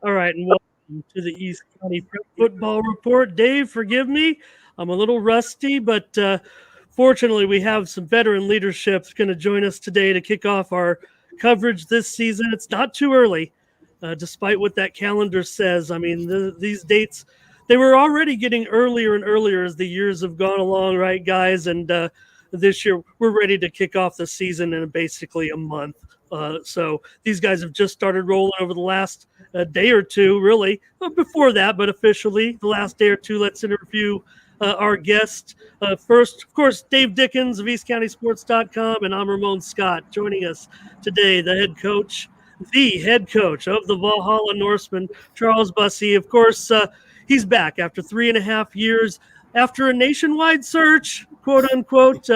All right, and welcome to the East County Prep Football Report. Dave, forgive me. I'm a little rusty, but fortunately, we have some veteran leadership going to join us today to kick off our coverage this season. It's not too early, despite what that calendar says. I mean, these dates, they were already getting earlier and earlier as the years have gone along, right, guys? And this year, we're ready to kick off the season in basically a month. So these guys have just started rolling over the last day or two, really. Before that, but officially the last day or two. Let's interview our guest. First, of course, Dave Dickens of EastCountySports.com, and I'm Ramon Scott. Joining us today, the head coach of the Valhalla Norsemen, Charles Bussey. Of course, he's back after 3.5 years. After a nationwide search, quote unquote,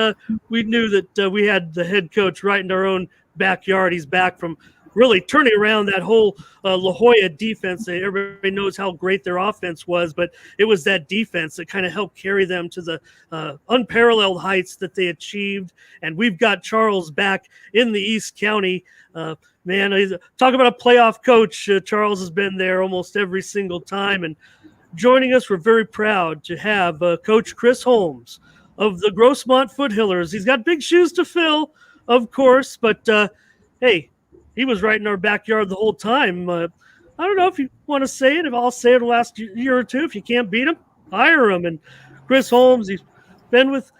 we knew that we had the head coach right in our own backyard. He's back from really turning around that whole La Jolla defense. Everybody knows how great their offense was, but it was that defense that kind of helped carry them to the unparalleled heights that they achieved. And we've got Charles back in the East County. Man, talk about a playoff coach. Charles has been there almost every single time. And joining us, we're very proud to have Coach Chris Holmes of the Grossmont Foothillers. He's got big shoes to fill, of course, but hey, he was right in our backyard the whole time. I don't know if you want to say it. If I'll say it the last year or two. If you can't beat him, hire him. And Chris Holmes, he's been with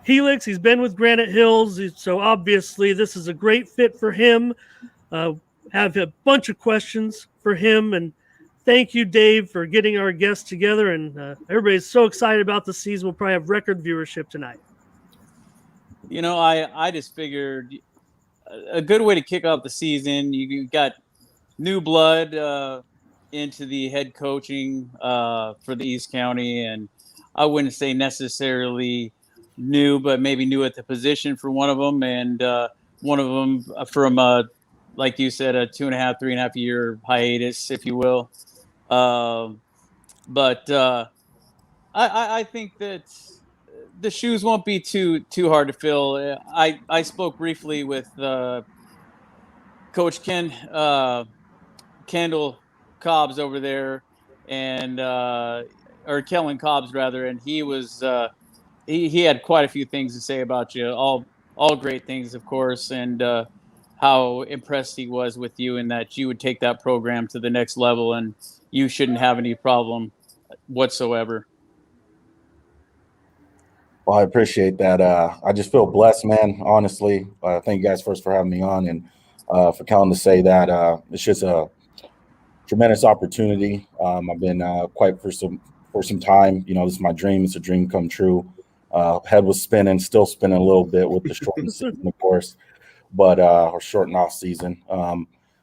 Helix. He's been with Granite Hills. So obviously this is a great fit for him. Have a bunch of questions for him. And thank you, Dave, for getting our guests together. And everybody's so excited about the season. We'll probably have record viewership tonight. You know, I just figured a good way to kick off the season, you got new blood into the head coaching for the East County. And I wouldn't say necessarily new, but maybe new at the position for one of them. And one of them from, like you said, a 2.5, 3.5 year hiatus, if you will. But I think that the shoes won't be too hard to fill. I spoke briefly with Coach Kendall Cobbs over there, and or Kellen Cobbs rather, and he was he had quite a few things to say about you. All great things, of course, and how impressed he was with you, and that you would take that program to the next level, and you shouldn't have any problem whatsoever. Well, I appreciate that. I just feel blessed, man, honestly. Thank you guys first for having me on, and for Kellen to say that. It's just a tremendous opportunity. I've been quite for some time. You know, this is my dream. It's a dream come true. Head was spinning, still spinning a little bit with the shortened season, of course, but or shortened off season.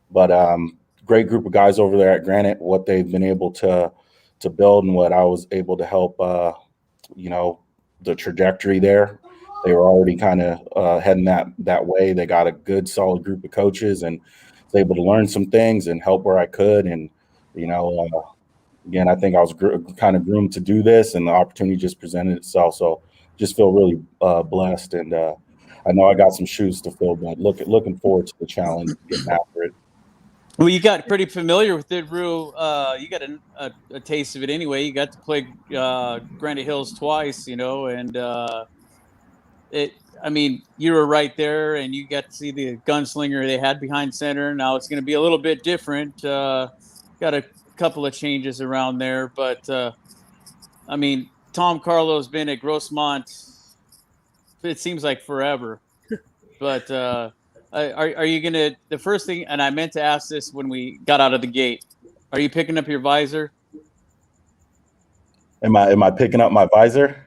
But great group of guys over there at Granite. What they've been able to build, and what I was able to help. The trajectory there. They were already kind of heading that way. They got a good, solid group of coaches, and was able to learn some things and help where I could. And again, I think I was kind of groomed to do this, and the opportunity just presented itself. So just feel really blessed, and I know I got some shoes to fill, but looking forward to the challenge, getting after it. Well, you got pretty familiar with it, Rue. You got a taste of it anyway. You got to play Granite Hills twice, and I mean, you were right there, and you got to see the gunslinger they had behind center. Now it's going to be a little bit different. Got a couple of changes around there, but I mean, Tom Carlo's been at Grossmont, it seems like forever, but are you going to, the first thing, and I meant to ask this when we got out of the gate, are you picking up your visor? Am I picking up my visor?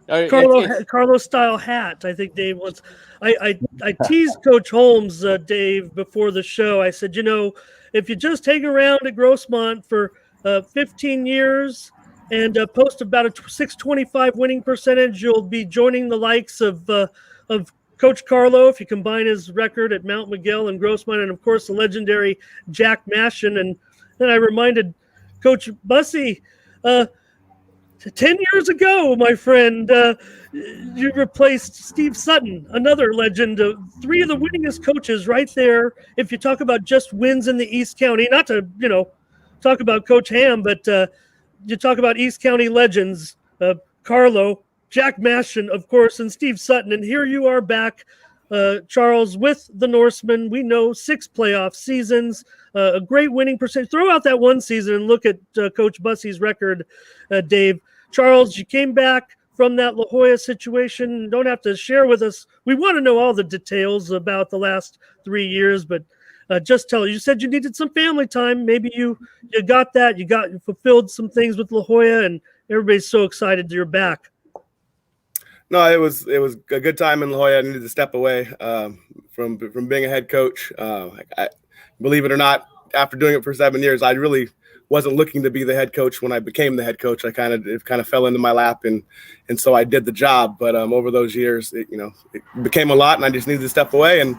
Carlos style hat. I think Dave wants. I teased Coach Holmes, Dave, before the show. I said, if you just hang around at Grossmont for 15 years and post about a 625 winning percentage, you'll be joining the likes of Coach Carlo, if you combine his record at Mount Miguel and Grossmont, and of course the legendary Jack Mashin. And then I reminded Coach Bussey, 10 years ago, my friend, you replaced Steve Sutton, another legend. Three of the winningest coaches right there. If you talk about just wins in the East County, not to, talk about Coach Ham, but you talk about East County legends, Carlo, Jack Mashin, of course, and Steve Sutton. And here you are back, Charles, with the Norsemen. We know 6 playoff seasons, a great winning percentage. Throw out that one season and look at Coach Bussey's record, Dave. Charles, you came back from that La Jolla situation. Don't have to share with us. We want to know all the details about the last 3 years, but just tell us. You said you needed some family time. Maybe you got that. You fulfilled some things with La Jolla, and everybody's so excited that you're back. No, it was a good time in La Jolla. I needed to step away from being a head coach. I believe it or not, after doing it for 7 years, I really wasn't looking to be the head coach when I became the head coach. It kind of fell into my lap, and so I did the job. But over those years, it became a lot, and I just needed to step away. And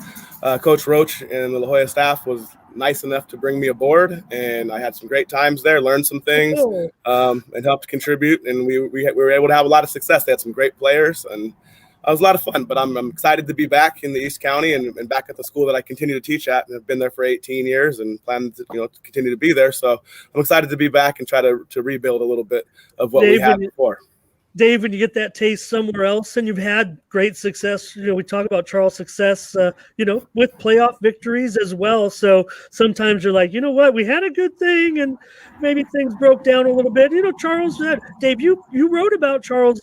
Coach Roach and the La Jolla staff was nice enough to bring me aboard, and I had some great times there, learned some things, and helped contribute. And we were able to have a lot of success. They had some great players, and it was a lot of fun. But I'm excited to be back in the East County and back at the school that I continue to teach at, and have been there for 18 years and plan to continue to be there. So I'm excited to be back and try to rebuild a little bit of what we had before. Dave, when you get that taste somewhere else, and you've had great success, we talk about Charles' success, with playoff victories as well. So sometimes you're like, you know what, we had a good thing, and maybe things broke down a little bit. Charles, Dave, you wrote about Charles'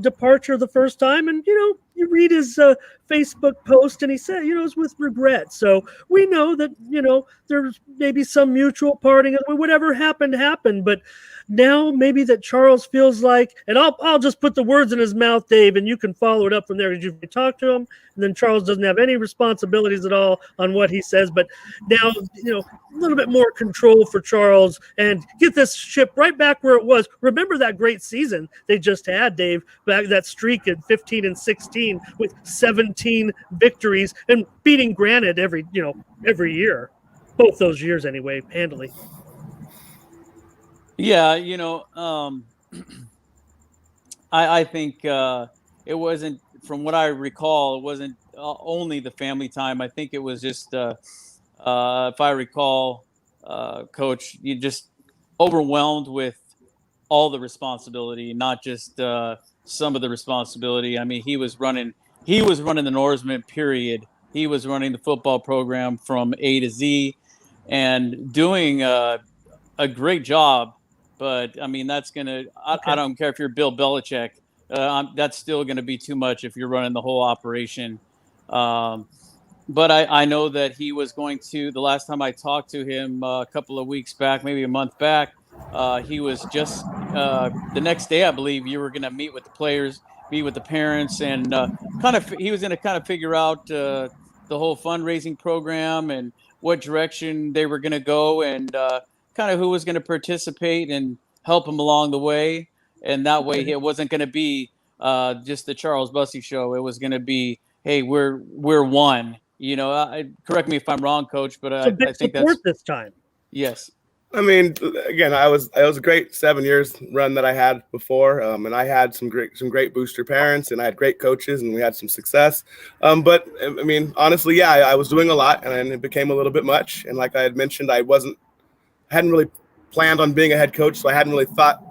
departure the first time, and you read his Facebook post, and he said, it's with regret. So we know that there's maybe some mutual parting. Whatever happened. But now maybe that Charles feels like, and I'll just put the words in his mouth, Dave, and you can follow it up from there because you've talked to him, and then Charles doesn't have any responsibilities at all on what he says. But now, a little bit more control for Charles and get this ship right back where it was. Remember that great season they just had, Dave, back that streak at 15-16 with 17 victories and beating Granite every year, both those years anyway, handily. Yeah, I think it wasn't, from what I recall, it wasn't only the family time. I think it was just, if I recall, Coach, you just overwhelmed with all the responsibility, not just some of the responsibility. I mean, he was running the Norseman, period. He was running the football program from A to Z and doing a great job. But I mean, that's gonna. I don't care if you're Bill Belichick. That's still going to be too much if you're running the whole operation. But I know that he was going to. The last time I talked to him a couple of weeks back, maybe a month back, he was just the next day. I believe you were going to meet with the players, meet with the parents, and he was going to kind of figure out the whole fundraising program and what direction they were going to go, and kind of who was going to participate and help him along the way. And that way it wasn't going to be just the Charles Bussey show. It was going to be, hey, we're one. Correct me if I'm wrong, Coach, but I think that's this time. Yes. I mean, again, it was a great 7 years run that I had before, and I had some great booster parents, and I had great coaches, and we had some success. But I mean, honestly, yeah, I was doing a lot, and it became a little bit much. And like I had mentioned, I hadn't really planned on being a head coach, so I hadn't really thought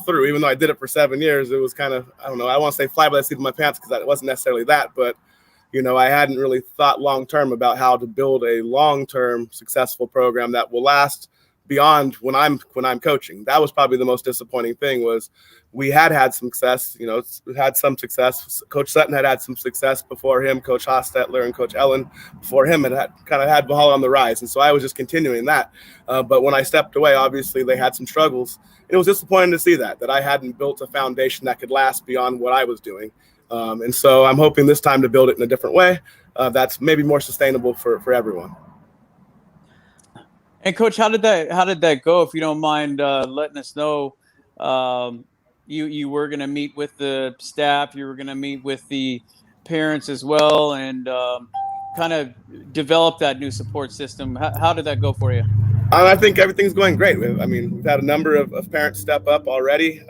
through. Even though I did it for 7 years, it was kind of, I don't know, I want to say fly by the seat of my pants because it wasn't necessarily that, but I hadn't really thought long term about how to build a long-term successful program that will last beyond when I'm coaching. That was probably the most disappointing thing. Was we had some success, had some success. Coach Sutton had some success before him. Coach Hostetler and Coach Ellen before him had kind of had Valhalla on the rise, and so I was just continuing that. But when I stepped away, obviously they had some struggles. It was disappointing to see that I hadn't built a foundation that could last beyond what I was doing. And so I'm hoping this time to build it in a different way that's maybe more sustainable for everyone. And Coach, how did that go? If you don't mind letting us know, you were going to meet with the staff, you were going to meet with the parents as well, and kind of develop that new support system. How did that go for you? I think everything's going great. I mean, we've had a number of parents step up already.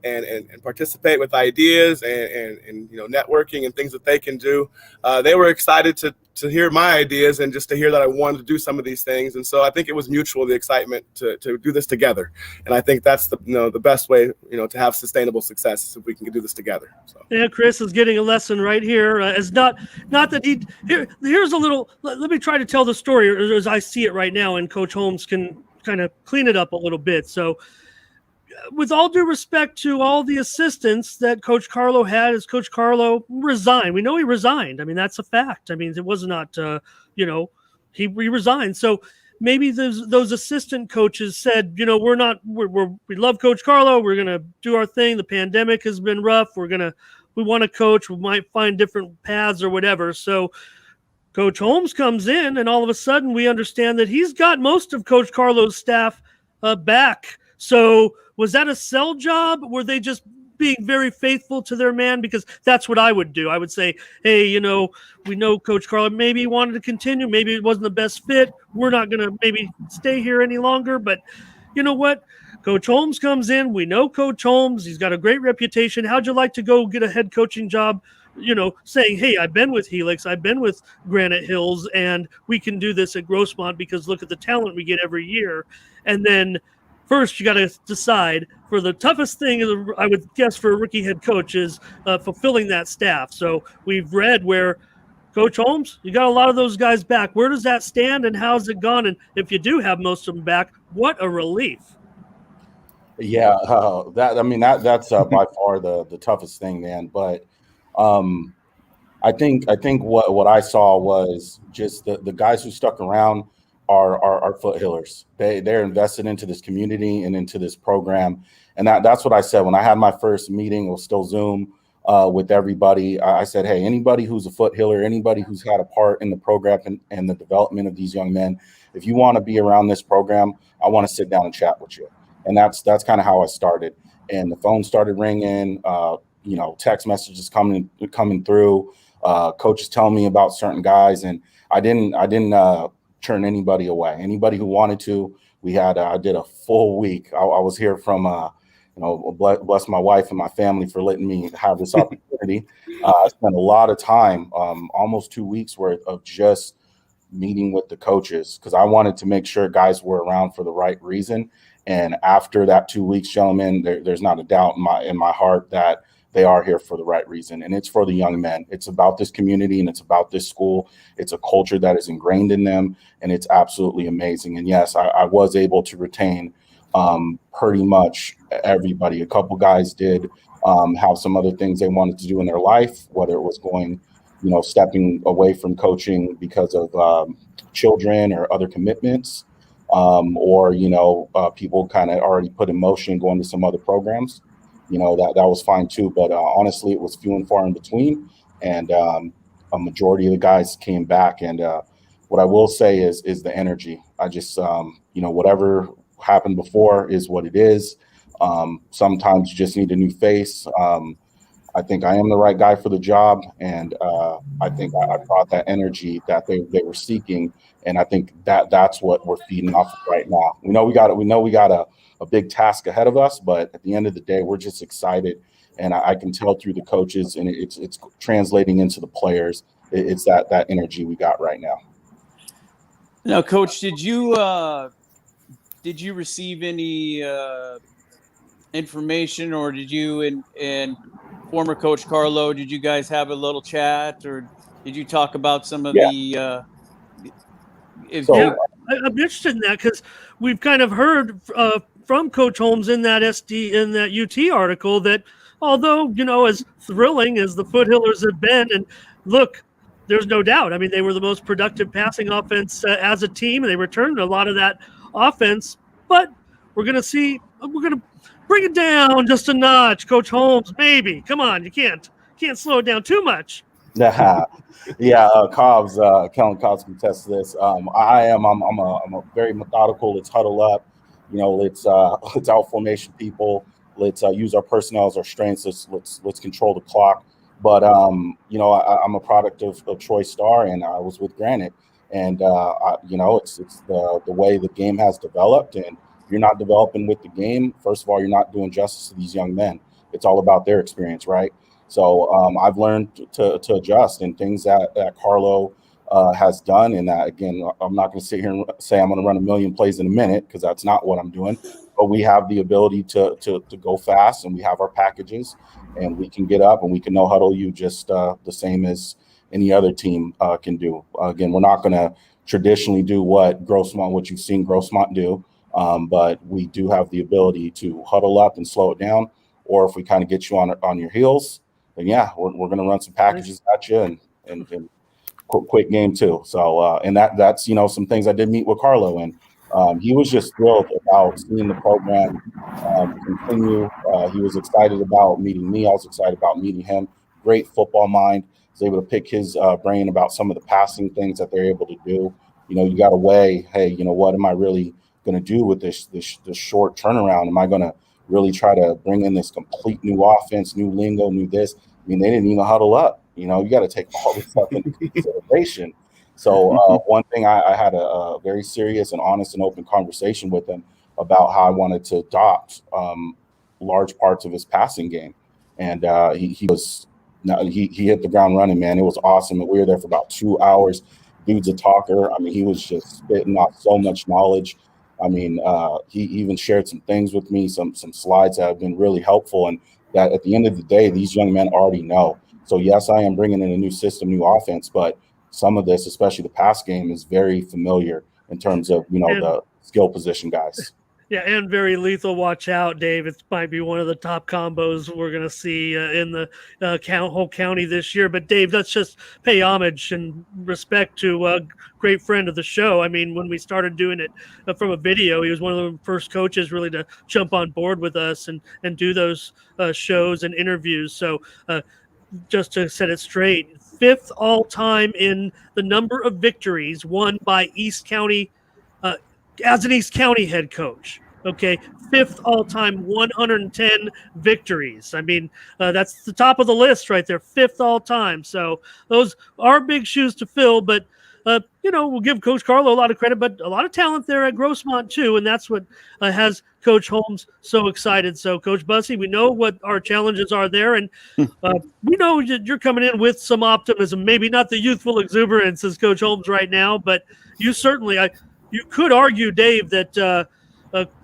and participate with ideas and networking and things that they can do. They were excited to hear my ideas and just to hear that I wanted to do some of these things. And so I think it was mutual, the excitement to do this together. And I think that's the best way, to have sustainable success is if we can do this together. So. Yeah, Chris is getting a lesson right here. It's not that he here's a little, let me try to tell the story as I see it right now, and Coach Holmes can kind of clean it up a little bit. So with all due respect to all the assistants that Coach Carlo had, as Coach Carlo resigned. We know he resigned. I mean, that's a fact. I mean, it was not, he resigned. So maybe those assistant coaches said, we love Coach Carlo. We're going to do our thing. The pandemic has been rough. We want to coach. We might find different paths or whatever. So Coach Holmes comes in, and all of a sudden we understand that he's got most of Coach Carlo's staff back. So was that a sell job? Were they just being very faithful to their man? Because that's what I would do. I would say, hey, we know Coach Carlo, maybe he wanted to continue. Maybe it wasn't the best fit. We're not going to maybe stay here any longer. But you know what? Coach Holmes comes in. We know Coach Holmes. He's got a great reputation. How'd you like to go get a head coaching job? Saying, hey, I've been with Helix, I've been with Granite Hills, and we can do this at Grossmont because look at the talent we get every year. And then first, you got to decide for the toughest thing, I would guess, for a rookie head coach is fulfilling that staff. So we've read where Coach Holmes, you got a lot of those guys back. Where does that stand and how's it gone? And if you do have most of them back, what a relief. Yeah, that's by far the toughest thing, man. But I think what I saw was just the guys who stuck around are foothillers. They're invested into this community and into this program. And that's what I said when I had my first meeting. It was still Zoom with everybody. I said, hey, anybody who's a foothiller, anybody who's had a part in the program and the development of these young men, if you want to be around this program, I want to sit down and chat with you. And that's kind of how I started. And the phone started ringing, text messages coming through, coaches telling me about certain guys. And I didn't turn anybody away. Anybody who wanted to, I did a full week. I was here from, bless my wife and my family for letting me have this opportunity. I spent a lot of time, almost 2 weeks worth of just meeting with the coaches because I wanted to make sure guys were around for the right reason. And after that 2 weeks, gentlemen, there's not a doubt in my heart that they are here for the right reason. And it's for the young men. It's about this community and it's about this school. It's a culture that is ingrained in them. And it's absolutely amazing. And yes, I was able to retain pretty much everybody. A couple guys did have some other things they wanted to do in their life, whether it was going, stepping away from coaching because of children or other commitments, or people kind of already put in motion going to some other programs. That was fine too. But honestly, it was few and far in between. And a majority of the guys came back. And what I will say is the energy. I just, whatever happened before is what it is. Sometimes you just need a new face. I think I am the right guy for the job. And I think I brought that energy that they were seeking. And I think that's what we're feeding off of right now. We know we got a big task ahead of us, but at the end of the day, we're just excited. And I can tell through the coaches, and it's translating into the players. It's that energy we got right now. Now, Coach, did you receive any information, or did you and former Coach Carlo, did you guys have a little chat, or did you talk about some of the? I'm interested in that because we've kind of heard from Coach Holmes in that UT article that although, as thrilling as the Foothillers have been, and look, there's no doubt. I mean, they were the most productive passing offense as a team, and they returned a lot of that offense. But we're going to bring it down just a notch, Coach Holmes, maybe. Come on, you can't slow it down too much. Cobbs, Kellen Cobbs can attest to this. I'm a very methodical. Let's huddle up. Let's out formation people. Let's use our personnel as our strengths. Let's control the clock. But I'm a product of Troy Star, and I was with Granite, and it's the way the game has developed. And if you're not developing with the game, first of all, you're not doing justice to these young men. it's all about their experience, right? So I've learned to adjust, and things that Carlo has done. And that, again, I'm not going to sit here and say I'm going to run a million plays in a minute, because that's not what I'm doing. But we have the ability to go fast, and we have our packages, and we can get up and we can no huddle you just the same as any other team can do. Again, we're not going to traditionally do what you've seen Grossmont do, but we do have the ability to huddle up and slow it down. Or if we kind of get you on your heels, then yeah, we're going to run some packages at you and quick game too. So and that's some things I did meet with Carlo, and he was just thrilled about seeing the program continue. He was excited about meeting me. I was excited about meeting him. Great football mind. Was able to pick his brain about some of the passing things that they're able to do. You got to weigh, hey, what am I really going to do with this short turnaround? Am I going to really try to bring in this complete new offense, new lingo, new this? I mean, they didn't even huddle up. You got to take all this stuff into consideration. So one thing, I had a very serious and honest and open conversation with him about how I wanted to adopt large parts of his passing game. And he hit the ground running, man. It was awesome. And we were there for about 2 hours. Dude's a talker. I mean, he was just spitting out so much knowledge. I mean, he even shared some things with me, some slides that have been really helpful. And that at the end of the day, these young men already know. So yes, I am bringing in a new system, new offense, but some of this, especially the pass game, is very familiar in terms of, the skill position guys. Yeah, and very lethal. Watch out, Dave. It might be one of the top combos we're going to see in the whole county this year. But, Dave, let's just pay homage and respect to a great friend of the show. I mean, when we started doing it from a video, he was one of the first coaches really to jump on board with us and do those shows and interviews. So just to set it straight, 5th all-time in the number of victories won by East County as an East County head coach. Okay, 5th all-time, 110 victories. I mean, that's the top of the list right there, 5th all-time. So those are big shoes to fill, but we'll give Coach Carlo a lot of credit, but a lot of talent there at Grossmont too, and that's what has Coach Holmes so excited. So, Coach Bussey, we know what our challenges are there, and we know that you're coming in with some optimism. Maybe not the youthful exuberance as Coach Holmes right now, but you certainly, you could argue, Dave, that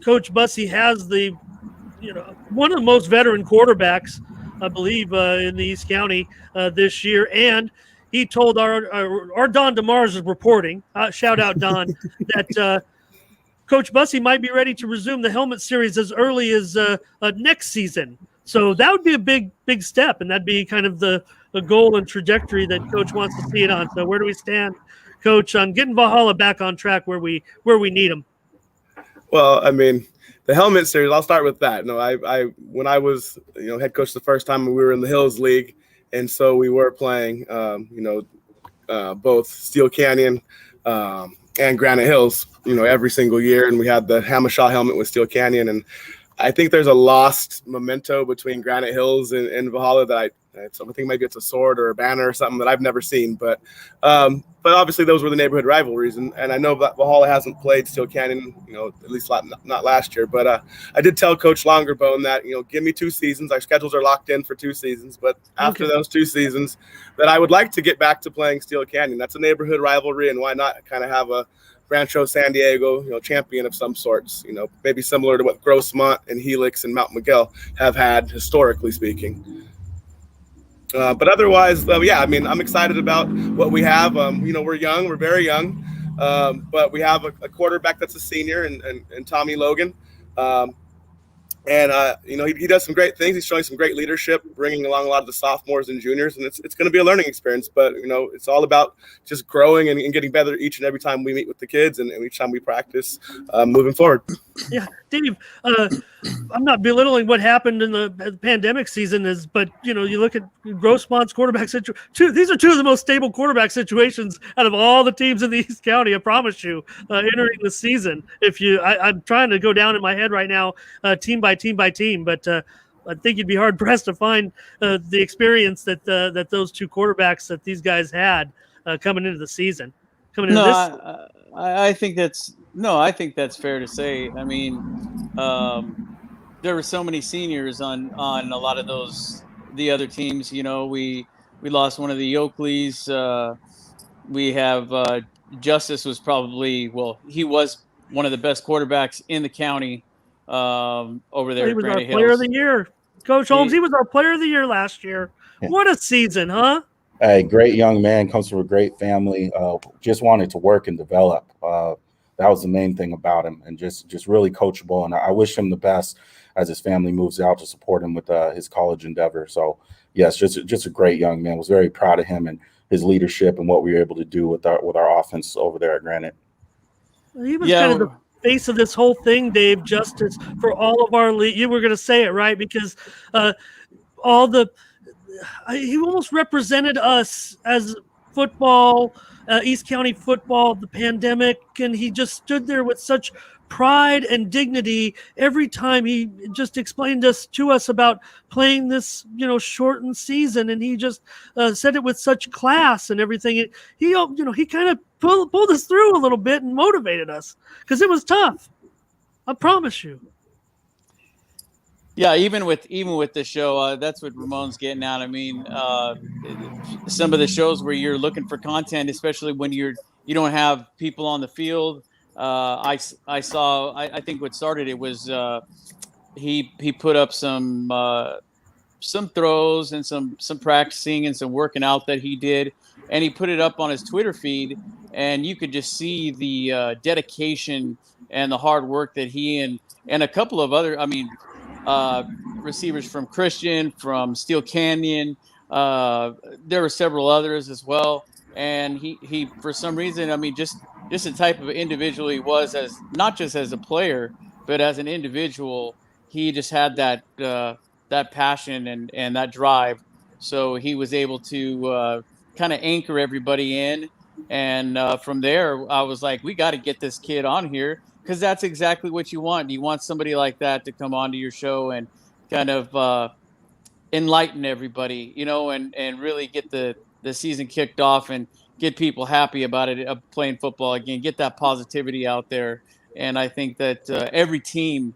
Coach Bussey has one of the most veteran quarterbacks, I believe, in the East County this year, and he told our Don DeMars is reporting, shout out Don, that Coach Bussey might be ready to resume the helmet series as early as next season. So that would be a big step, and that'd be kind of the goal and trajectory that Coach wants to see it on. So where do we stand, Coach, on getting Valhalla back on track where we need them? Well, I mean, the helmet series, I'll start with that. No, I when I was head coach the first time, we were in the Hills League. And so we were playing, both Steel Canyon and Granite Hills, every single year. And we had the Hamashaw helmet with Steel Canyon. And I think there's a lost memento between Granite Hills and Valhalla that I think maybe it's a sword or a banner or something that I've never seen. But obviously those were the neighborhood rivalries. And I know that Valhalla hasn't played Steel Canyon, at least not last year. But I did tell Coach Longerbone that, give me 2 seasons. Our schedules are locked in for 2 seasons. But after those 2 seasons, that I would like to get back to playing Steel Canyon. That's a neighborhood rivalry. And why not kind of have a Rancho San Diego, champion of some sorts, maybe similar to what Grossmont and Helix and Mount Miguel have had, historically speaking. But otherwise, yeah, I mean, I'm excited about what we have. We're young, we're very young, but we have a quarterback that's a senior and Tommy Logan. He does some great things. He's showing some great leadership, bringing along a lot of the sophomores and juniors, and it's going to be a learning experience. But it's all about just growing and getting better each and every time we meet with the kids and each time we practice moving forward. Yeah, Dave, I'm not belittling what happened in the pandemic season, but you look at Grossmont's quarterback situation. These are 2 of the most stable quarterback situations out of all the teams in the East County. I promise you, entering the season. I'm trying to go down in my head right now, team by team, but I think you'd be hard pressed to find the experience that those 2 quarterbacks that these guys had coming into the season. I think that's fair to say. I mean, there were so many seniors on a lot of the other teams. We lost one of the Oakleys. We have Justice was he was one of the best quarterbacks in the county over there He at was our Granite player of the Hills. year. Coach Holmes, he was our player of the year last year. Yeah. What a season, huh? A great young man, comes from a great family, just wanted to work and develop. That was the main thing about him, and just really coachable. And I wish him the best as his family moves out to support him with his college endeavor. So yes, just a great young man. Was very proud of him and his leadership and what we were able to do with our offense over there at Granite. He was kind of the face of this whole thing, Dave. Justice for all of our league. You were going to say it right, because he almost represented us as football, East County football, the pandemic, and he just stood there with such pride and dignity every time he just explained to us about playing this, shortened season, and he just said it with such class and everything. He kind of pulled us through a little bit and motivated us, because it was tough. I promise you. Yeah, even with the show, that's what Ramon's getting at. I mean, some of the shows where you're looking for content, especially when you don't have people on the field. I think what started it was he put up some throws and some practicing and some working out that he did, and he put it up on his Twitter feed, and you could just see the dedication and the hard work that he and a couple of other, receivers from Christian, from Steel Canyon. There were several others as well. And he for some reason, just the type of individual he was, as not just as a player, but as an individual, he just had that passion and that drive. So he was able to kind of anchor everybody in. And from there, I was like, we got to get this kid on here, because that's exactly what you want. You want somebody like that to come onto your show and kind of enlighten everybody, and really get the season kicked off and get people happy about it, playing football again, get that positivity out there. And I think that every team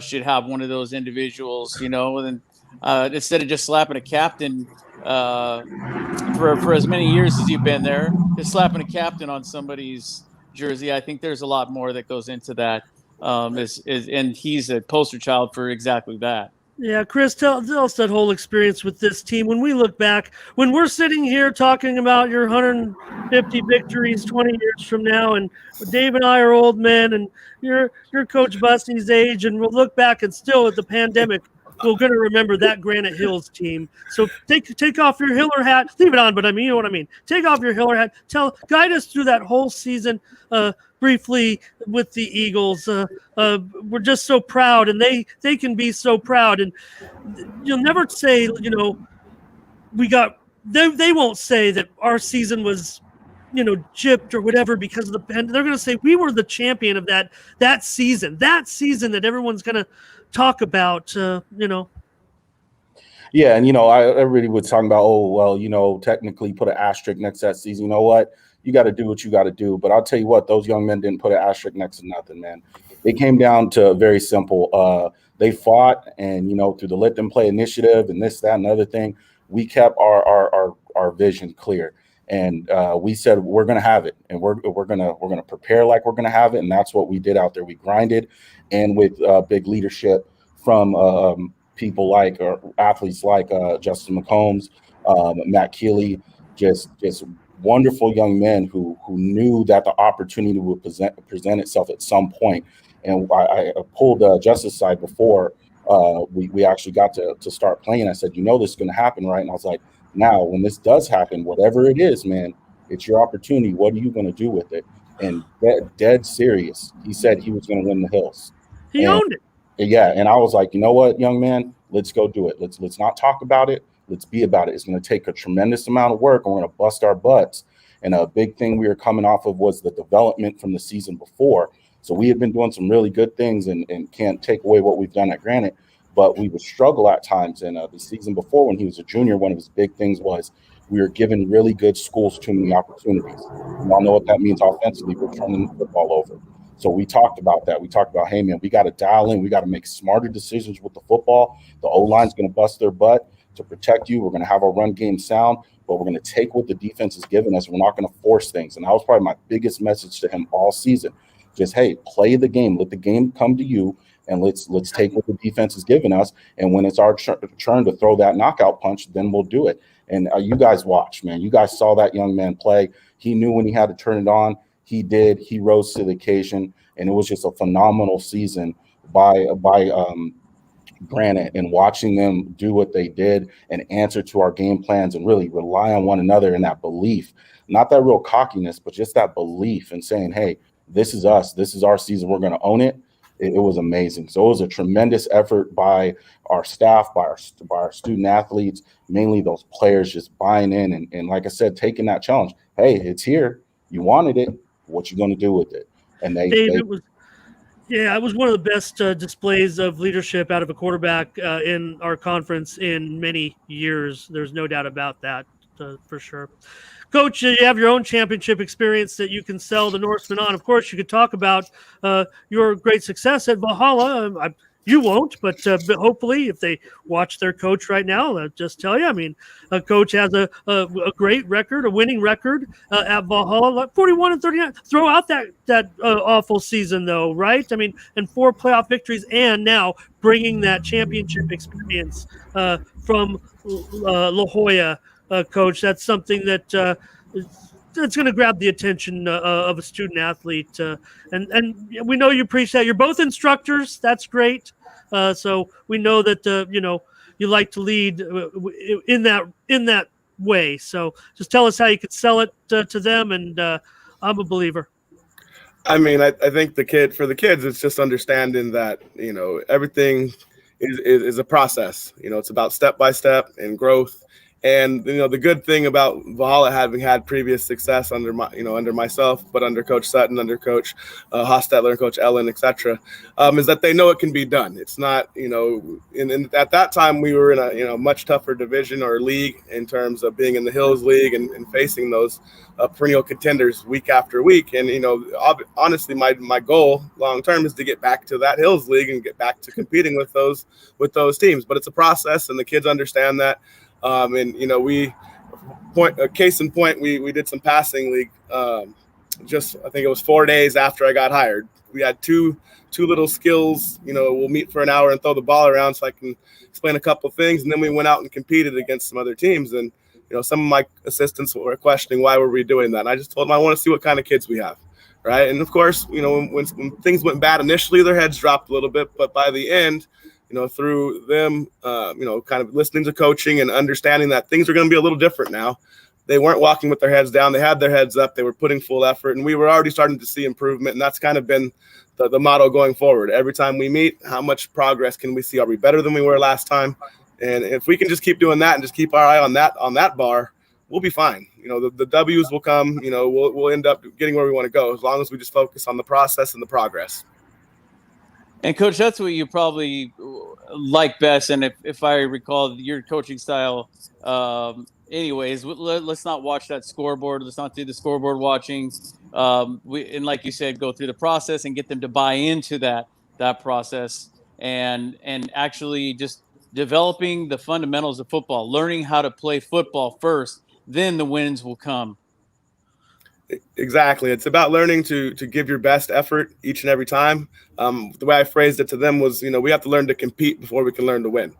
should have one of those individuals, and instead of just slapping a captain for as many years as you've been there, just slapping a captain on somebody's jersey. I think there's a lot more that goes into that. And he's a poster child for exactly that. Yeah, Chris, tell us that whole experience with this team. When we look back, when we're sitting here talking about your 150 victories 20 years from now, and Dave and I are old men, and you're Coach Bussey's age, and we'll look back and still at the pandemic, we're going to remember that Granite Hills team. So take off your Hiller hat, leave it on, but you know what I mean. Take off your Hiller hat. Guide us through that whole season briefly with the Eagles. We're just so proud, and they can be so proud. And you'll never say, we got. They won't say that our season was, gypped or whatever because of the pandemic. They're going to say we were the champion of that season that everyone's going to talk about. Yeah, and everybody was talking about, technically put an asterisk next to that season. You know what? You got to do what you got to do. But I'll tell you what, those young men didn't put an asterisk next to nothing, man. It came down to very simple. They fought, and through the Let Them Play initiative and this, that, and other thing, we kept our vision clear, and we said we're gonna have it, and we're gonna prepare like we're gonna have it, and that's what we did out there. We grinded, and with big leadership from people like athletes like Justin McCombs, Matt Keeley, just wonderful young men who knew that the opportunity would present itself at some point. And I pulled Justice side before we actually got to start playing. I said, this is going to happen, right? And I was like, now, when this does happen, whatever it is, man, it's your opportunity. What are you going to do with it? And dead serious. He said he was going to win the Hills. He owned it. Yeah, and I was like, you know what, young man, let's go do it. Let's not talk about it. Let's be about it. It's going to take a tremendous amount of work, and we're going to bust our butts. And a big thing we were coming off of was the development from the season before. So we have been doing some really good things, and can't take away what we've done at Granite, but we would struggle at times. And the season before, when he was a junior, one of his big things was we were giving really good schools too many opportunities. You all know what that means offensively. We're turning the football over. So we talked about that. We talked about, hey, man, we got to dial in. We got to make smarter decisions with the football. The O-line's going to bust their butt to protect you. We're going to have our run game sound, but we're going to take what the defense is giving us. We're not going to force things. And that was probably my biggest message to him all season. Just, hey, play the game. Let the game come to you, and let's take what the defense is giving us. And when it's our turn to throw that knockout punch, then we'll do it. And you guys watch, man. You guys saw that young man play. He knew when he had to turn it on. He did. He rose to the occasion, and it was just a phenomenal season by Granite, and watching them do what they did and answer to our game plans and really rely on one another and that belief, not that real cockiness, but just that belief and saying, hey, this is us. This is our season. We're going to own it. It was amazing. So it was a tremendous effort by our staff, by our student athletes, mainly those players just buying in and like I said, taking that challenge. Hey, it's here. You wanted it. What you going to do with it? And it was one of the best displays of leadership out of a quarterback in our conference in many years. There's no doubt about that, for sure. Coach, you have your own championship experience that you can sell the Norsemen on. Of course, you could talk about your great success at Valhalla. You won't, but hopefully if they watch their coach right now, they'll just tell you. I mean, a coach has a great record, a winning record at Valhalla, like 41-39. Throw out that awful season, though, right? I mean, and 4 playoff victories, and now bringing that championship experience from La Jolla, Coach. That's something that that's going to grab the attention of a student athlete. And we know you preach that. You're both instructors. That's great. So we know that, you like to lead in that way. So just tell us how you could sell it to them. And I'm a believer. I mean, I think for the kids, it's just understanding that, everything is a process. It's about step by step and growth. And the good thing about Valhalla having had previous success under myself, but under Coach Sutton, under Coach Hostetler, and Coach Ellen, etc., is that they know it can be done. It's not, at that time we were in a much tougher division or league in terms of being in the Hills League and facing those perennial contenders week after week. And honestly, my goal long term is to get back to that Hills League and get back to competing with those teams. But it's a process, and the kids understand that. Case in point, we did some passing league. I think it was 4 days after I got hired. We had two little skills. We'll meet for an hour and throw the ball around so I can explain a couple of things. And then we went out and competed against some other teams. And some of my assistants were questioning why were we doing that. And I just told them I want to see what kind of kids we have, right? And of course, when things went bad initially, their heads dropped a little bit, but by the end, through them, kind of listening to coaching and understanding that things are going to be a little different now. They weren't walking with their heads down. They had their heads up. They were putting full effort, and we were already starting to see improvement. And that's kind of been the motto going forward. Every time we meet, how much progress can we see? Are we better than we were last time? And if we can just keep doing that and just keep our eye on that bar, we'll be fine. The W's will come. We'll end up getting where we want to go as long as we just focus on the process and the progress. And Coach, that's what you probably like best. And if I recall your coaching style, anyways, let's not watch that scoreboard. Let's not do the scoreboard watching. And like you said, go through the process and get them to buy into that process and actually just developing the fundamentals of football, learning how to play football first, then the wins will come. Exactly. It's about learning to give your best effort each and every time. The way I phrased it to them was, we have to learn to compete before we can learn to win.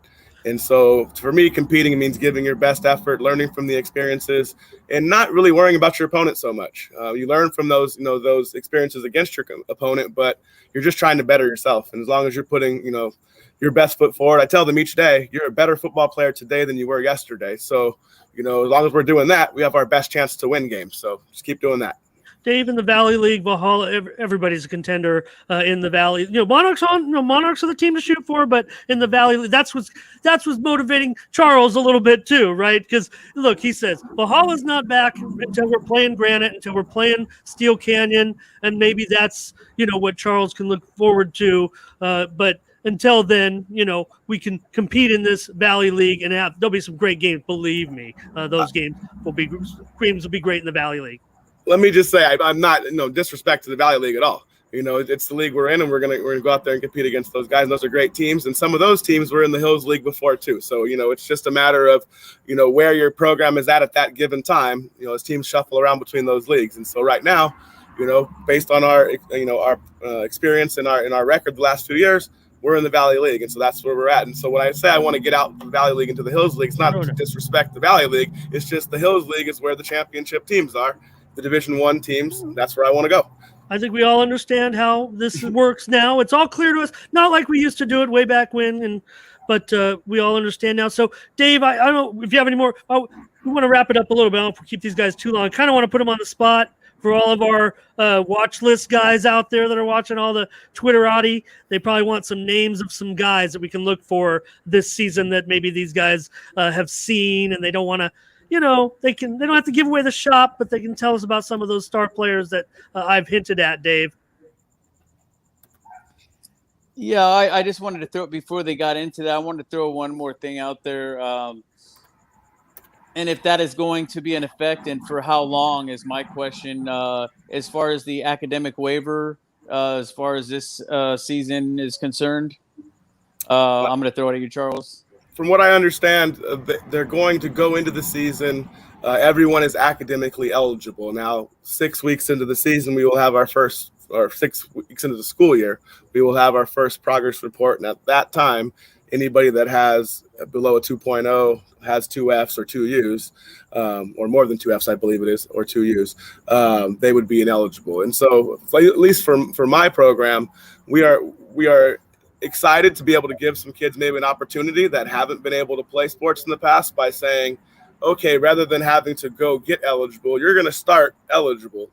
And so for me, competing means giving your best effort, learning from the experiences, and not really worrying about your opponent so much. You learn from those experiences against your opponent, but you're just trying to better yourself. And as long as you're putting, your best foot forward, I tell them each day, you're a better football player today than you were yesterday. So, as long as we're doing that, we have our best chance to win games. So just keep doing that. Dave, in the Valley League, Valhalla, everybody's a contender in the Valley. Monarchs are the team to shoot for, but in the Valley League, that's what's motivating Charles a little bit too, right? Because look, he says Valhalla's not back until we're playing Granite, until we're playing Steel Canyon, and maybe that's what Charles can look forward to. But until then, we can compete in this Valley League, and there'll be some great games. Believe me, those games will be great in the Valley League. Let me just say, I'm not disrespect to the Valley League at all. it's the league we're in, and we're gonna go out there and compete against those guys. And those are great teams, and some of those teams were in the Hills League before too. So it's just a matter of where your program is at that given time. As teams shuffle around between those leagues, and so right now, based on our experience and our record the last 2 years, we're in the Valley League, and so that's where we're at. And so when I say I want to get out the Valley League into the Hills League, it's not to disrespect the Valley League. It's just the Hills League is where the championship teams are, the Division I teams. That's where I want to go. I think we all understand how this works now. It's all clear to us. Not like we used to do it way back when, but we all understand now. So, Dave, I don't know if you have any more. We want to wrap it up a little bit. I don't keep these guys too long. I kind of want to put them on the spot for all of our watch list guys out there that are watching all the Twitterati. They probably want some names of some guys that we can look for this season that maybe these guys have seen, and they don't want to. They don't have to give away the shop, but they can tell us about some of those star players that I've hinted at, Dave. Yeah, I just wanted to throw, before they got into that, I wanted to throw one more thing out there. And if that is going to be in effect and for how long is my question. As far as the academic waiver, as far as this season is concerned, I'm going to throw it at you, Charles. From what I understand, they're going to go into the season. Everyone is academically eligible. Now, 6 weeks into the season, we will have our first, or 6 weeks into the school year, we will have our first progress report. And at that time, anybody that has below a 2.0, has 2 Fs or 2 Us, or more than 2 Fs, I believe it is, or 2 Us, they would be ineligible. And so, at least for my program, we are excited to be able to give some kids maybe an opportunity that haven't been able to play sports in the past by saying, okay, rather than having to go get eligible, you're going to start eligible.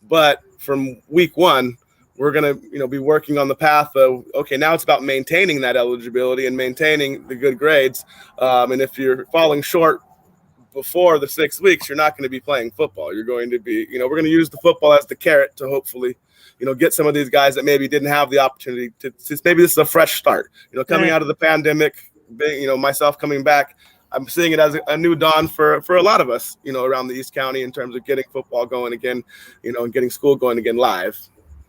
But from week 1, we're going to be working on the path of, okay, now it's about maintaining that eligibility and maintaining the good grades. And if you're falling short before the 6 weeks, you're not going to be playing football. You're going to be, we're going to use the football as the carrot to hopefully get some of these guys that maybe didn't have the opportunity to, since maybe this is a fresh start, coming out of the pandemic, myself coming back, I'm seeing it as a new dawn for a lot of us, around the East County in terms of getting football going again, and getting school going again live.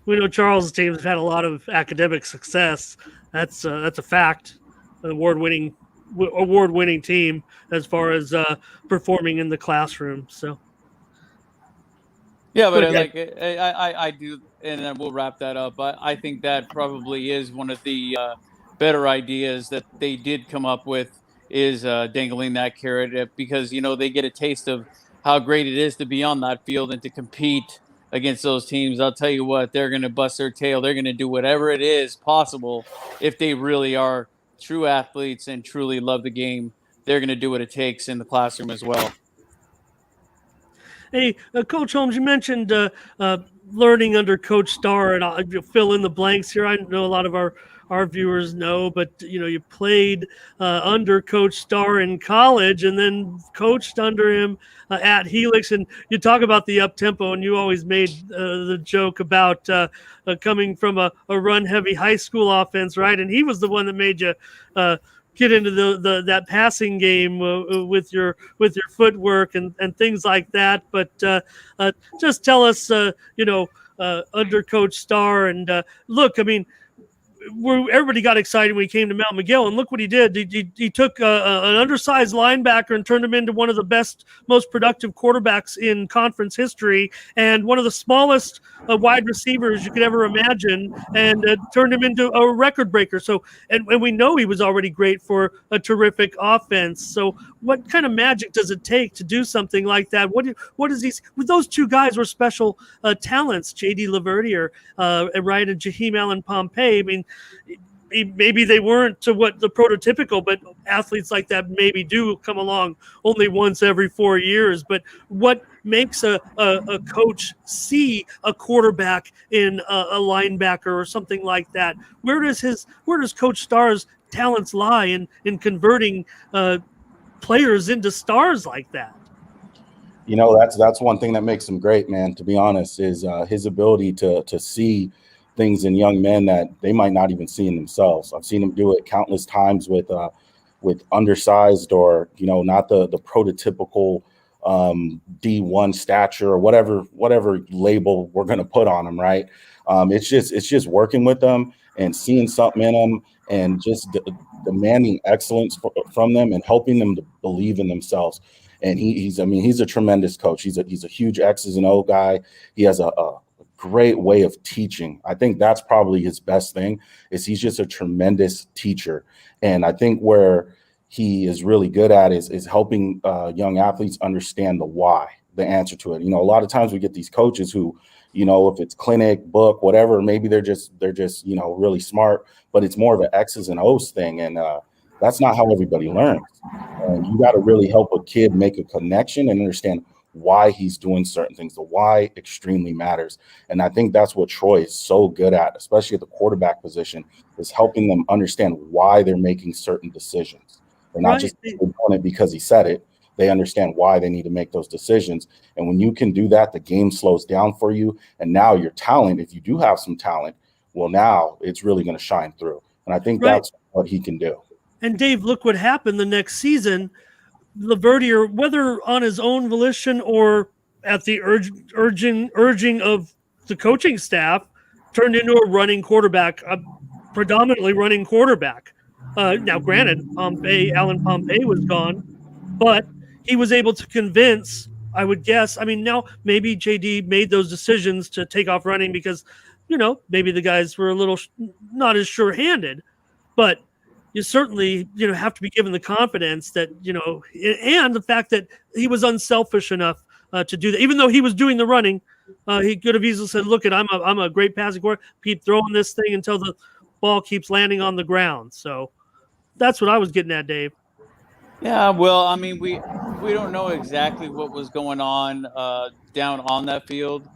We know Charles' teams have had a lot of academic success. That's a fact. An award-winning team as far as performing in the classroom. So. Yeah, but I do, and then we'll wrap that up. I think that probably is one of the better ideas that they did come up with, is dangling that carrot, because they get a taste of how great it is to be on that field and to compete against those teams. I'll tell you what, they're going to bust their tail. They're going to do whatever it is possible. If they really are true athletes and truly love the game, they're going to do what it takes in the classroom as well. Hey, Coach Holmes, you mentioned learning under Coach Starr, and I'll fill in the blanks here. I know a lot of our viewers know, but you played under Coach Starr in college and then coached under him at Helix. And you talk about the up tempo, and you always made the joke about coming from a run-heavy high school offense, right? And he was the one that made you get into that passing game with your footwork and things like that. But just tell us, under Coach Starr, and look, I mean, everybody got excited when he came to Mount Miguel, and look what he did. He took an undersized linebacker and turned him into one of the best, most productive quarterbacks in conference history, and one of the smallest wide receivers you could ever imagine, and turned him into a record breaker. So, and we know he was already great for a terrific offense. So, what kind of magic does it take to do something like that? What is these? Those two guys were special talents, J.D. Laverdier, right, and Jaheim Allen Pompey. I mean, maybe they weren't to what the prototypical, but athletes like that maybe do come along only once every 4 years. But what makes a coach see a quarterback in a linebacker or something like that? Where does Coach Starr's talents lie in converting players into stars like that? That's one thing that makes him great, man, to be honest, is his ability to see things in young men that they might not even see in themselves. I've seen him do it countless times with undersized or not the prototypical D1 stature or whatever label we're going to put on him, right? It's just working with them and seeing something in them and just demanding excellence from them and helping them to believe in themselves. And he's a tremendous coach. He's a huge X's and O guy. He has a great way of teaching. I think that's probably his best thing, is he's just a tremendous teacher. And I think where he is really good at is helping young athletes understand the why, the answer to it. A lot of times we get these coaches who, if it's clinic, book, whatever, maybe they're just really smart, but it's more of an X's and O's thing. And that's not how everybody learns. And you got to really help a kid make a connection and understand why he's doing certain things. The why extremely matters. And I think that's what Troy is so good at, especially at the quarterback position, is helping them understand why they're making certain decisions. They're not just doing it because he said it. They understand why they need to make those decisions. And when you can do that, the game slows down for you. And now your talent, if you do have some talent, well, now it's really going to shine through. And I think that's what he can do. And Dave, look what happened the next season. Laverdier, whether on his own volition or at the urging of the coaching staff, turned into a running quarterback, a predominantly running quarterback. Now, granted, Alan Pompey was gone, but he was able to convince, I would guess. Now maybe JD made those decisions to take off running because, maybe the guys were a little not as sure-handed, but you certainly, have to be given the confidence that, and the fact that he was unselfish enough to do that. Even though he was doing the running, he could have easily said, "Look, I'm a great passing quarterback. Keep throwing this thing until the ball keeps landing on the ground." So that's what I was getting at, Dave. Yeah, well, we don't know exactly what was going on down on that field.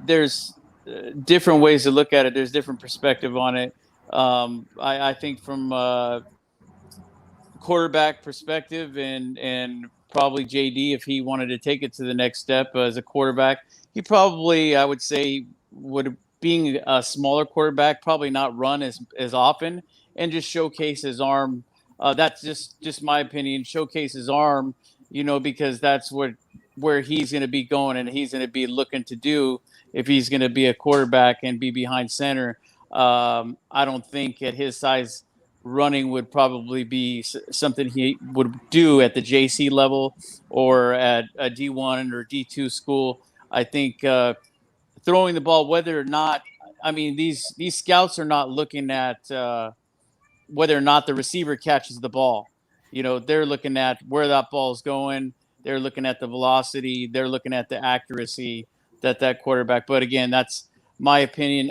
There's different ways to look at it. There's different perspective on it. I think from quarterback perspective and probably JD, if he wanted to take it to the next step as a quarterback, he probably, I would say, would, being a smaller quarterback, probably not run as often and just showcase his arm. That's just my opinion. Showcase his arm, because that's where he's going to be going and he's going to be looking to do if he's going to be a quarterback and be behind center. I don't think at his size, running would probably be something he would do at the JC level or at a D1 or D2 school. I think throwing the ball, whether or not, these scouts are not looking at whether or not the receiver catches the ball. They're looking at where that ball is going. They're looking at the velocity. They're looking at the accuracy that quarterback. But again, that's my opinion.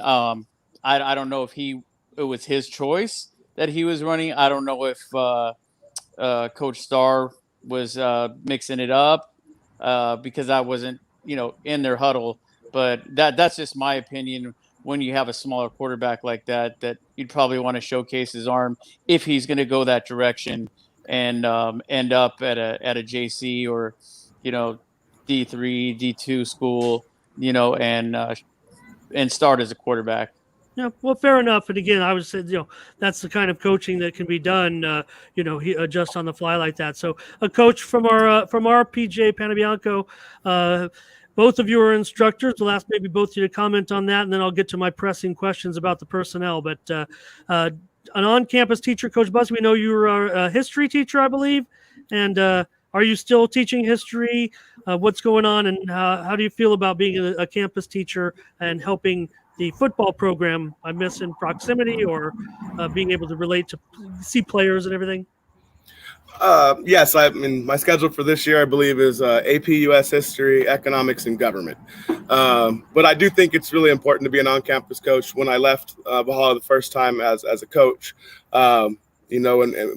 I don't know if it was his choice that he was running. I don't know if Coach Starr was mixing it up because I wasn't, in their huddle. But that's just my opinion. When you have a smaller quarterback like that you'd probably want to showcase his arm if he's going to go that direction and end up at a JC or, D3, D2 school, and start as a quarterback. Yeah, well, fair enough. And again, I would say, that's the kind of coaching that can be done, he adjusts on the fly like that. So a coach from our PJ Panabianco, both of you are instructors. We'll ask maybe both of you to comment on that, and then I'll get to my pressing questions about the personnel. But an on-campus teacher, Coach Bussey, we know you were a history teacher, I believe. And are you still teaching history? What's going on, and how do you feel about being a campus teacher and helping the football program, I miss, in proximity or being able to relate to see players and everything? Yes, my schedule for this year, I believe, is AP US History, Economics, and Government. But I do think it's really important to be an on-campus coach. When I left Valhalla the first time as a coach, and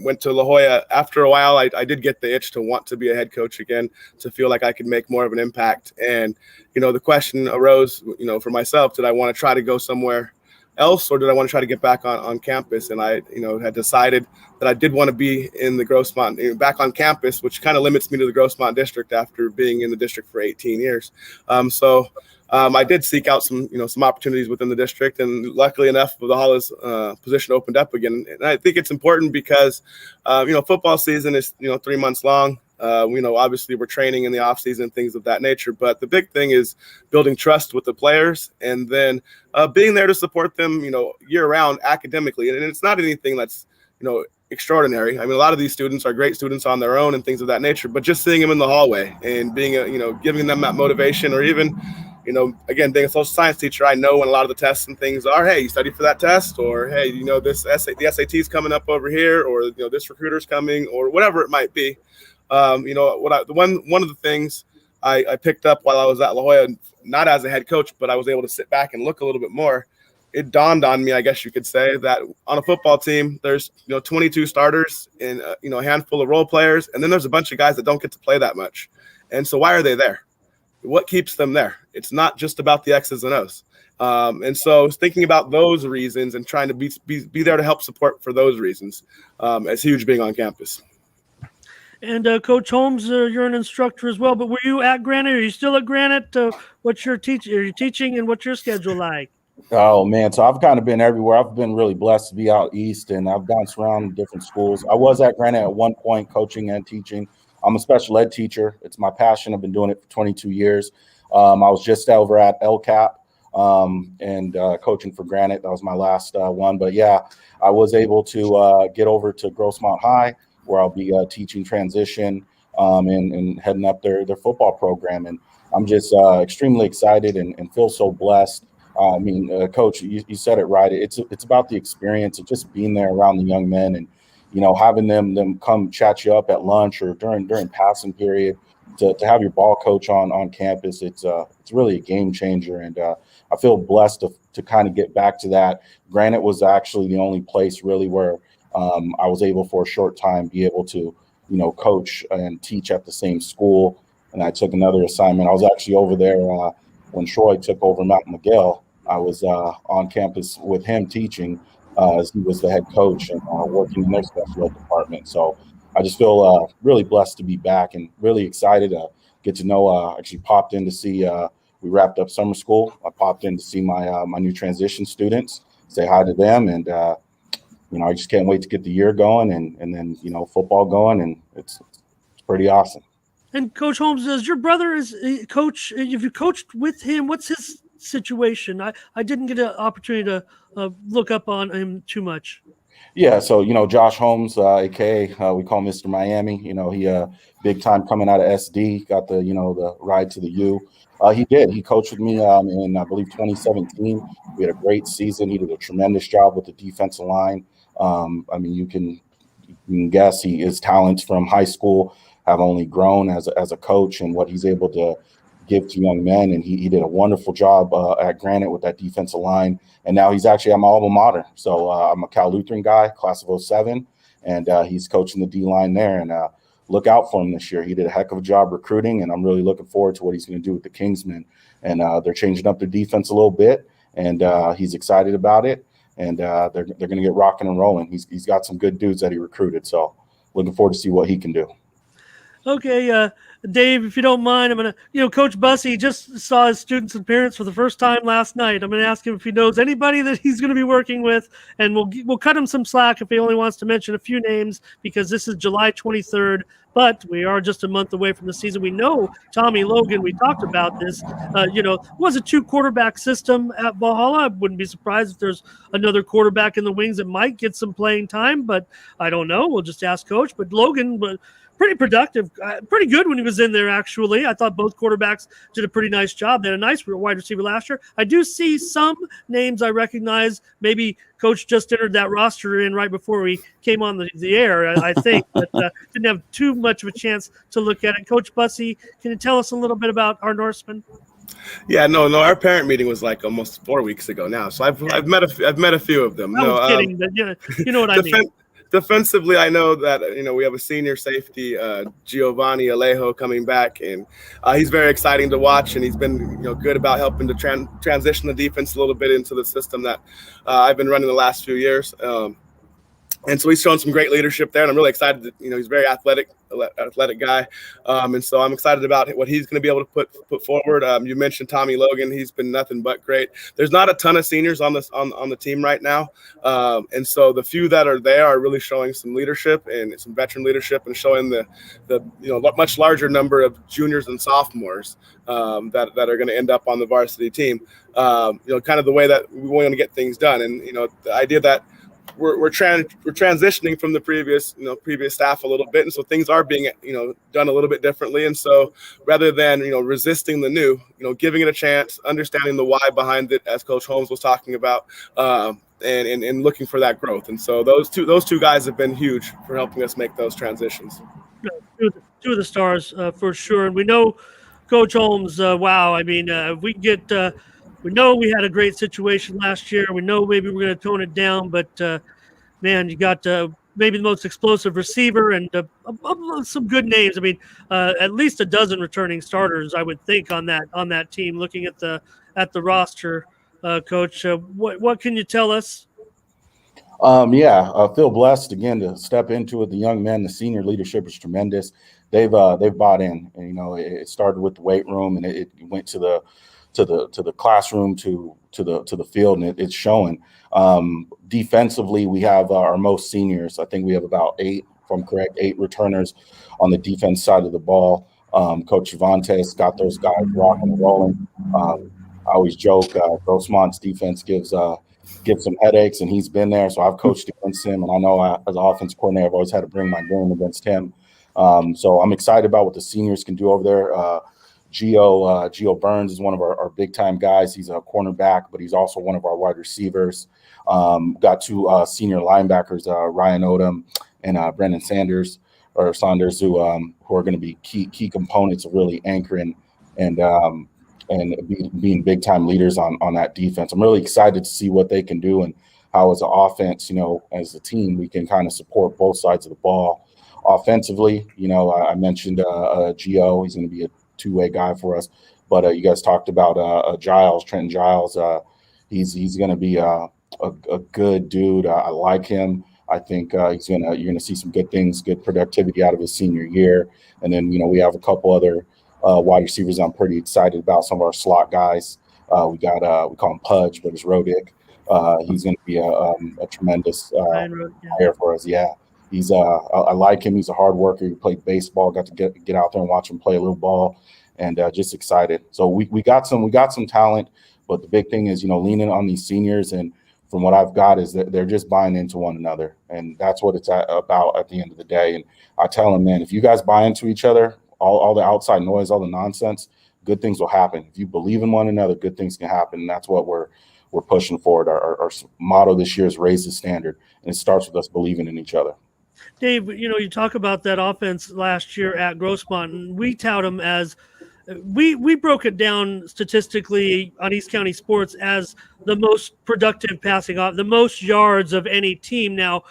went to La Jolla, after a while, I did get the itch to want to be a head coach again, to feel like I could make more of an impact. And, the question arose, for myself, did I want to try to go somewhere else, or did I want to try to get back on campus? And I, had decided that I did want to be in the Grossmont, back on campus, which kind of limits me to the Grossmont district after being in the district for 18 years. So I did seek out some opportunities within the district, and luckily enough, Valhalla's position opened up again. And I think it's important because, football season is, 3 months long. Obviously we're training in the off season, things of that nature, but the big thing is building trust with the players, and then being there to support them, year round academically. And it's not anything that's, extraordinary. I mean, a lot of these students are great students on their own and things of that nature, but just seeing them in the hallway and being, giving them that motivation, or even, again, being a social science teacher, I know when a lot of the tests and things are, hey, you studied for that test, or, hey, the SAT's coming up over here, or, this recruiter's coming, or whatever it might be. One of the things I picked up while I was at La Jolla, not as a head coach, but I was able to sit back and look a little bit more. It dawned on me, I guess you could say, that on a football team, there's 22 starters and a handful of role players, and then there's a bunch of guys that don't get to play that much. And so why are they there? What keeps them there? It's not just about the X's and O's. And so thinking about those reasons and trying to be there to help support for those reasons is huge being on campus. And Coach Holmes, you're an instructor as well, but were you at Granite? Are you still at Granite? What's your teaching? Are you teaching, and what's your schedule like? Oh, man. So I've kind of been everywhere. I've been really blessed to be out east, and I've bounced around different schools. I was at Granite at one point, coaching and teaching. I'm a special ed teacher. It's my passion. I've been doing it for 22 years. I was just over at LCAP and coaching for Granite. That was my last one. But, yeah, I was able to get over to Grossmont High, where I'll be teaching transition and heading up their football program. And I'm just extremely excited and feel so blessed. Coach, you said it right. It's about the experience of just being there around the young men and, having them come chat you up at lunch or during passing period to have your ball coach on campus. It's really a game changer. And I feel blessed to kind of get back to that. Granite was actually the only place really where I was able for a short time be able to, coach and teach at the same school. And I took another assignment. I was actually over there when Troy took over Mount Miguel. I was on campus with him teaching as he was the head coach and working in their special ed department. So I just feel really blessed to be back and really excited to get to know. Actually popped in to see. We wrapped up summer school. I popped in to see my new transition students, say hi to them, and I just can't wait to get the year going and then football going, and it's pretty awesome. And Coach Holmes, does your brother coach? If you coached with him, what's his situation? I didn't get an opportunity to look up on him too much. Yeah, so Josh Holmes, aka we call him Mr. Miami. He big time coming out of SD, got the the ride to the U. He coached with me in I believe 2017. We had a great season. He did a tremendous job with the defensive line. You can guess his talents from high school have only grown as a coach and what he's able to give to young men. And he did a wonderful job at Granite with that defensive line. And now he's actually at my alma mater. So I'm a Cal Lutheran guy, class of 07, and he's coaching the D-line there. And look out for him this year. He did a heck of a job recruiting, and I'm really looking forward to what he's going to do with the Kingsmen. And they're changing up their defense a little bit, and he's excited about it. And they're going to get rocking and rolling. He's got some good dudes that he recruited. So looking forward to see what he can do. Okay, Dave, if you don't mind, I'm going to, Coach Bussey just saw his students and parents for the first time last night. I'm going to ask him if he knows anybody that he's going to be working with, and we'll cut him some slack if he only wants to mention a few names, because this is July 23rd, but we are just a month away from the season. We know Tommy Logan, we talked about this, was a 2-quarterback system at Valhalla. I wouldn't be surprised if there's another quarterback in the wings that might get some playing time, but I don't know. We'll just ask Coach. But Logan, pretty productive, pretty good when he was in there, actually. I thought both quarterbacks did a pretty nice job. They had a nice wide receiver last year. I do see some names I recognize. Maybe Coach just entered that roster in right before we came on the air, I think, but didn't have too much of a chance to look at it. Coach Bussey, can you tell us a little bit about our Norsemen? Yeah, no. Our parent meeting was like almost 4 weeks ago now, so I've met a few of them. I was kidding, but you know what I mean. Defensively, I know that we have a senior safety, Giovanni Alejo, coming back, and he's very exciting to watch, and he's been good about helping to transition the defense a little bit into the system that I've been running the last few years. And so he's shown some great leadership there, and I'm really excited that, he's a very athletic guy. And so I'm excited about what he's going to be able to put forward. You mentioned Tommy Logan. He's been nothing but great. There's not a ton of seniors on the team right now. And so the few that are there are really showing some leadership and some veteran leadership, and showing the much larger number of juniors and sophomores that are going to end up on the varsity team. Kind of the way that we want to get things done. And, the idea that we're transitioning from the previous staff a little bit, and so things are being done a little bit differently. And so rather than resisting the new, giving it a chance, understanding the why behind it, as Coach Holmes was talking about, and looking for that growth. And so those two guys have been huge for helping us make those transitions. Two of the stars for sure, and we know Coach Holmes. Wow, I mean, we get. We know we had a great situation last year. We know maybe we're going to tone it down, but man, you got maybe the most explosive receiver and some good names. I mean, at least a dozen returning starters, I would think, on that team. Looking at the roster, Coach, what can you tell us? I feel blessed again to step into it. The young men, the senior leadership is tremendous. They've bought in, and it started with the weight room, and it went to the classroom, to the field, and it's showing. Defensively, we have our most seniors. I think we have about 8, if I'm correct, 8 returners on the defense side of the ball. Coach Javonte's got those guys rocking and rolling. I always joke, Grossmont's defense gives some headaches, and he's been there, so I've coached against him, and I know as an offense coordinator, I've always had to bring my game against him. So I'm excited about what the seniors can do over there. Geo Burns is one of our big-time guys. He's a cornerback, but he's also one of our wide receivers. Got 2 senior linebackers, Ryan Odom and Brendan Saunders, who are going to be key components of really anchoring and being big-time leaders on that defense. I'm really excited to see what they can do, and how as an offense, as a team, we can kind of support both sides of the ball. Offensively, I mentioned Geo. He's going to be a two-way guy for us, but you guys talked about Trenton Giles. He's going to be a good dude. I like him. I think you're going to see some good things, good productivity out of his senior year. And then we have a couple other wide receivers I'm pretty excited about. Some of our slot guys. We call him Pudge, but it's Rodick. He's going to be a tremendous player for us. Yeah. I like him. He's a hard worker. He played baseball. Got to get out there and watch him play a little ball, and just excited. So we got some talent, but the big thing is leaning on these seniors, and from what I've got is that they're just buying into one another, and that's what it's about at the end of the day. And I tell them, man, if you guys buy into each other, all the outside noise, all the nonsense, good things will happen. If you believe in one another, good things can happen, and that's what we're pushing forward. Our motto this year is raise the standard, and it starts with us believing in each other. Dave, you talk about that offense last year at Grossmont, and we tout them as we broke it down statistically on East County Sports as the most productive passing off, the most yards of any team. Now,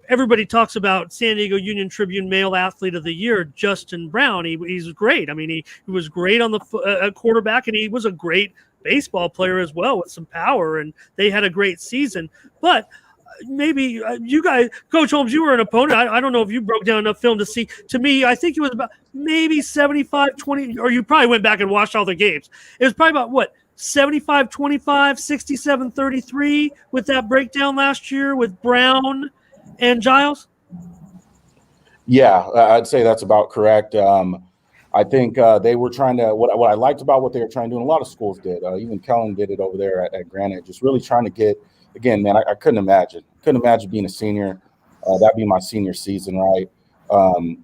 everybody talks about San Diego Union Tribune Male Athlete of the Year, Justin Brown. He's great. I mean, he was great on the quarterback, and he was a great baseball player as well with some power, and they had a great season. But maybe you guys, Coach Holmes, you were an opponent. I don't know if you broke down enough film to see. To me, I think it was about maybe 75-20, or you probably went back and watched all the games. It was probably about, what, 75-25, 67-33 with that breakdown last year with Brown and Giles? Yeah, I'd say that's about correct. I think they were trying to, what I liked about what they were trying to do, and a lot of schools did, even Kellen did it over there at Granite, just really trying to get, again, man, I couldn't imagine being a senior. That'd be my senior season, right?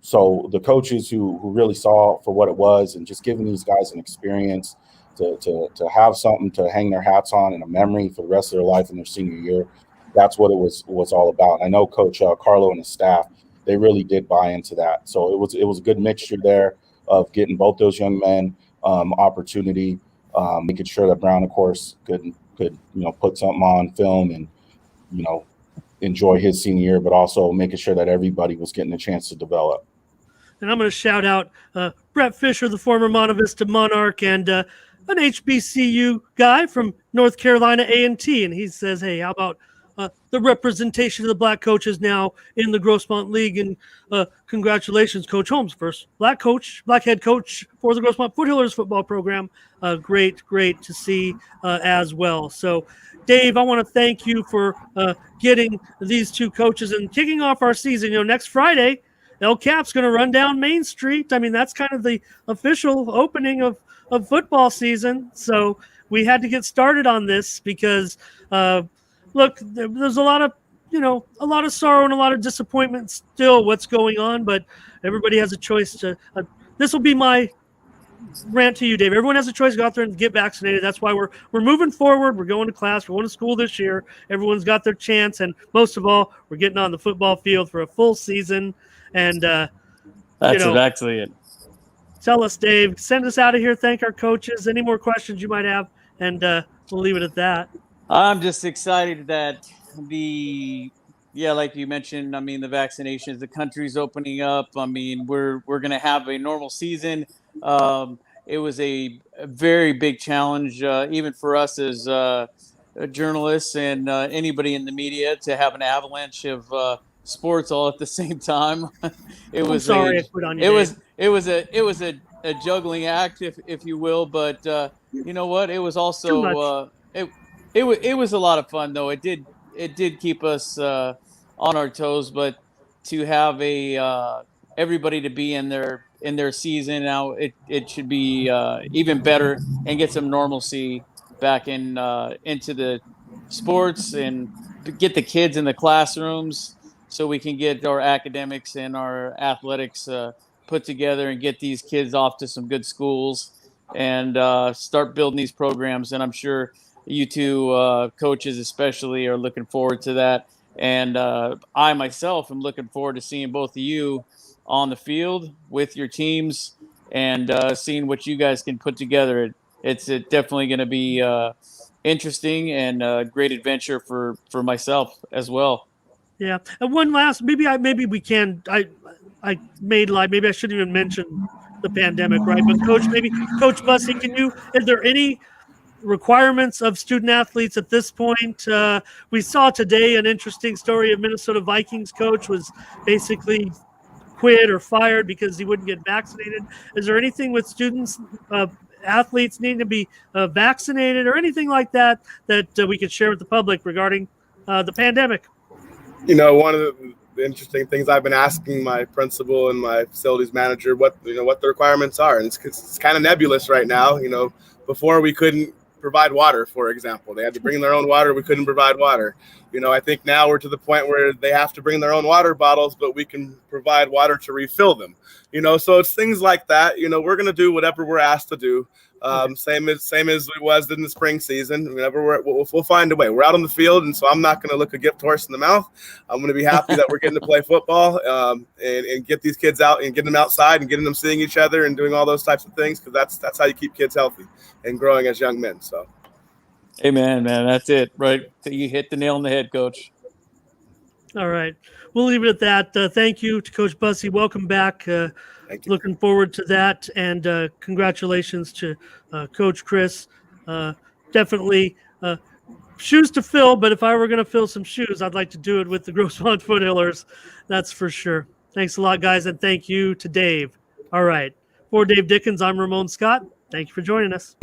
So the coaches who really saw for what it was, and just giving these guys an experience to have something to hang their hats on and a memory for the rest of their life in their senior year, that's what it was all about. I know Coach Carlo and his staff, they really did buy into that. So it was a good mixture there of getting both those young men opportunity, making sure that Brown, of course, could put something on film and enjoy his senior year, but also making sure that everybody was getting a chance to develop. And I'm going to shout out Brett Fisher, the former Monta Vista Monarch, and an HBCU guy from North Carolina A&T, and he says, hey, how about the representation of the black coaches now in the Grossmont League. And congratulations, Coach Holmes, first black head coach for the Grossmont Foothillers football program. Great to see as well. So, Dave, I want to thank you for getting these two coaches and kicking off our season. Next Friday, El Cap's going to run down Main Street. I mean, that's kind of the official opening of football season. So we had to get started on this because, look, there's a lot of sorrow and a lot of disappointment still what's going on, but everybody has a choice to this will be my rant to you, Dave. Everyone has a choice to go out there and get vaccinated. That's why we're moving forward. We're going to class. We're going to school this year. Everyone's got their chance, and most of all, we're getting on the football field for a full season. And that's exactly it. Tell us, Dave. Send us out of here. Thank our coaches. Any more questions you might have, and we'll leave it at that. I'm just excited that like you mentioned, I mean, the vaccinations, the country's opening up. I mean, we're going to have a normal season. It was a very big challenge, even for us as journalists and anybody in the media, to have an avalanche of sports all at the same time. It was a juggling act, if you will. But you know what? It was also it was a lot of fun, though. It did keep us on our toes. But to have everybody to be in their season now, it should be even better and get some normalcy back into the sports and get the kids in the classrooms so we can get our academics and our athletics put together and get these kids off to some good schools and start building these programs. And I'm sure you two coaches especially are looking forward to that. And I myself am looking forward to seeing both of you on the field with your teams and seeing what you guys can put together. It's definitely going to be interesting and a great adventure for myself as well. Yeah. And one last, maybe I made live. Maybe I shouldn't even mention the pandemic, right? But Coach Bussey, is there any requirements of student athletes at this point? We saw today an interesting story. A Minnesota Vikings coach was basically quit or fired because he wouldn't get vaccinated. Is there anything with students, athletes needing to be vaccinated or anything like that we could share with the public regarding the pandemic? One of the interesting things I've been asking my principal and my facilities manager what the requirements are, and it's kind of nebulous right now. Before we couldn't provide water, for example. They had to bring their own water. We couldn't provide water. I think now we're to the point where they have to bring their own water bottles, but we can provide water to refill them. So it's things like that. We're going to do whatever we're asked to do. Same as we was in the spring season. Whenever we'll find a way. We're out on the field, and so I'm not going to look a gift horse in the mouth. I'm going to be happy that we're getting to play football and get these kids out and getting them outside and getting them seeing each other and doing all those types of things, because that's how you keep kids healthy and growing as young men. So, amen, man. That's it, right? You hit the nail on the head, Coach. All right. We'll leave it at that. Thank you to Coach Bussey. Welcome back. Thank you. Looking forward to that. And congratulations to Coach Chris. Definitely shoes to fill, but if I were going to fill some shoes, I'd like to do it with the Grossmont Foothillers. That's for sure. Thanks a lot, guys, and thank you to Dave. All right. For Dave Dickens, I'm Ramon Scott. Thank you for joining us.